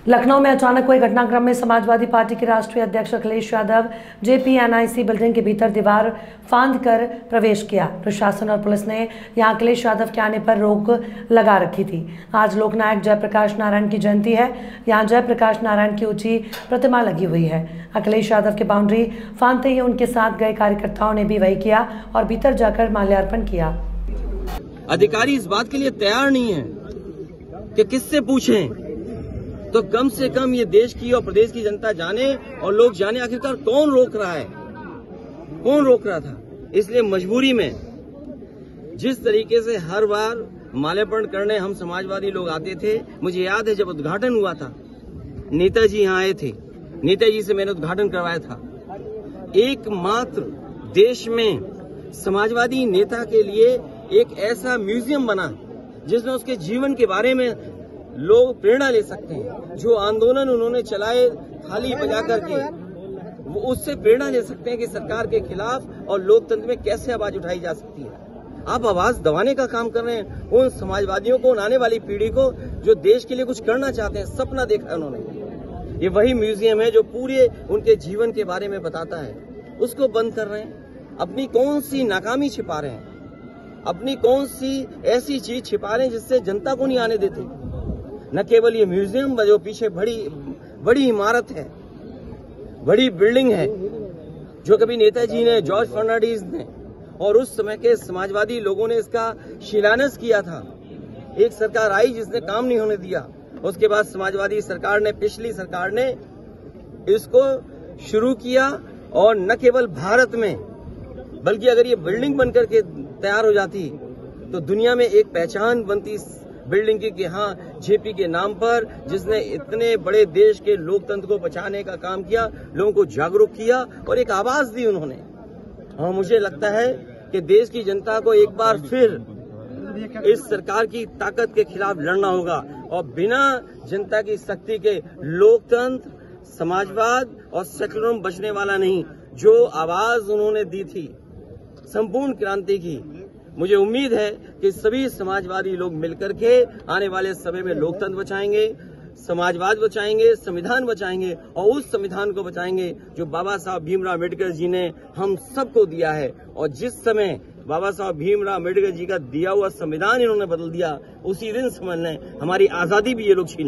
लखनऊ में अचानक हुए घटनाक्रम में समाजवादी पार्टी के राष्ट्रीय अध्यक्ष अखिलेश यादव जेपीएनआईसी बिल्डिंग के भीतर दीवार फांदकर प्रवेश किया। प्रशासन और पुलिस ने यहां अखिलेश यादव के आने पर रोक लगा रखी थी। आज लोकनायक जयप्रकाश नारायण की जयंती है। यहां जयप्रकाश नारायण की ऊंची प्रतिमा लगी हुई है। अखिलेश यादव की बाउंड्री फांदते ही उनके साथ गए कार्यकर्ताओं ने भी वही किया और भीतर जाकर माल्यार्पण किया। अधिकारी इस बात के लिए तैयार नहीं है कि किससे पूछें, तो कम से कम ये देश की और प्रदेश की जनता जाने और लोग जाने आखिरकार कौन रोक रहा है, कौन रोक रहा था। इसलिए मजबूरी में जिस तरीके से हर बार माल्यार्पण करने हम समाजवादी लोग आते थे, मुझे याद है जब उद्घाटन हुआ था नेताजी यहाँ आए थे, नेताजी से मैंने उद्घाटन करवाया था। एकमात्र देश में समाजवादी नेता के लिए एक ऐसा म्यूजियम बना जिसमें उसके जीवन के बारे में लोग प्रेरणा ले सकते हैं। जो आंदोलन उन्होंने चलाए थाली बजा करके, वो उससे प्रेरणा ले सकते हैं कि सरकार के खिलाफ और लोकतंत्र में कैसे आवाज उठाई जा सकती है। आप आवाज दबाने का काम कर रहे हैं उन समाजवादियों को, उन आने वाली पीढ़ी को जो देश के लिए कुछ करना चाहते हैं, सपना देखा उन्होंने। ये वही म्यूजियम है जो पूरे उनके जीवन के बारे में बताता है, उसको बंद कर रहे हैं। अपनी कौन सी नाकामी छिपा रहे हैं, अपनी कौन सी ऐसी चीज छिपा रहे हैं जिससे जनता को नहीं आने देते। न केवल ये म्यूजियम, जो पीछे बड़ी इमारत है, बड़ी बिल्डिंग है, जो कभी नेताजी ने, जॉर्ज फर्नांडिस ने और उस समय के समाजवादी लोगों ने इसका शिलान्यास किया था। एक सरकार आई जिसने काम नहीं होने दिया, उसके बाद समाजवादी सरकार ने, पिछली सरकार ने इसको शुरू किया। और न केवल भारत में, बल्कि अगर ये बिल्डिंग बनकर के तैयार हो जाती तो दुनिया में एक पहचान बनती बिल्डिंग की कि हाँ, जेपी के नाम पर, जिसने इतने बड़े देश के लोकतंत्र को बचाने का काम किया, लोगों को जागरूक किया और एक आवाज दी उन्होंने। और मुझे लगता है कि देश की जनता को एक बार फिर इस सरकार की ताकत के खिलाफ लड़ना होगा और बिना जनता की शक्ति के लोकतंत्र, समाजवाद और सेकुलरिज्म बचने वाला नहीं। जो आवाज उन्होंने दी थी संपूर्ण क्रांति की, मुझे उम्मीद है कि सभी समाजवादी लोग मिलकर के आने वाले समय में लोकतंत्र बचाएंगे, समाजवाद बचाएंगे, संविधान बचाएंगे और उस संविधान को बचाएंगे जो बाबा साहब भीमराव अम्बेडकर जी ने हम सबको दिया है। और जिस समय बाबा साहब भीमराव अम्बेडकर जी का दिया हुआ संविधान इन्होंने बदल दिया, उसी दिन समझ लें हमारी आजादी भी ये लोग छीन लेंगे।